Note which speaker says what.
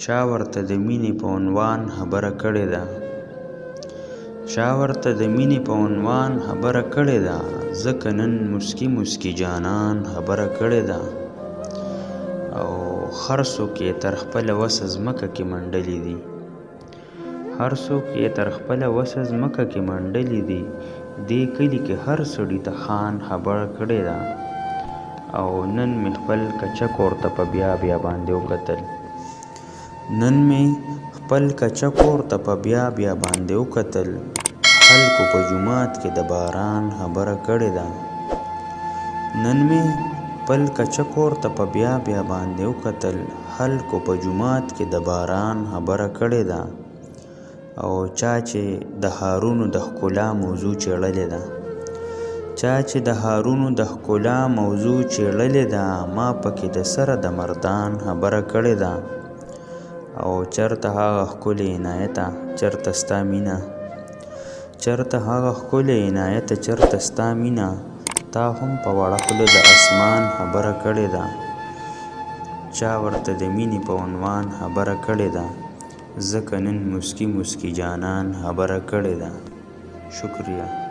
Speaker 1: چا ورته د مینې په عنوان خبره کړې ده چا ورته د مینې په عنوان خبره کړې ده ځکه نن مسکي مسکي جانان خبره کړې ده او هر څوک یې تر خپله وسه ځمکه کې منډلې دي هر څوک یې تر خپله وسه ځمکه کې منډلې دي دې کلي کې هر سړي ته خان خبره کړې ده او نن مې خپل کچک ورته په بیا بیا باندې وکتل نن مې خپل کچک ورته په بیا بیا باندې وکتل خلکو په جومات کې د باران خبره کړې ده نن مې خپل کچک ورته په بیا بیا باندې وکتل خلکو په جومات کې د باران خبره کړې ده او چا چې د هارونو د ښکلا موضوع چیړلې ده چا چې د هارونو د ښکلا موضوع چیړلې ده ما پکې د سره د مردان خبره کړې ده او چرته هغه ښکلې عنایته چرته ستا مینه چرته هغه ښکلې عنایته چرته ستا مینه تا هم په وړه خوله د اسمان خبره کړې ده چا ورته د مینې په عنوان خبره کړې ده ځکه نن مسکي مسکي جانان خبره کړې ده شکریه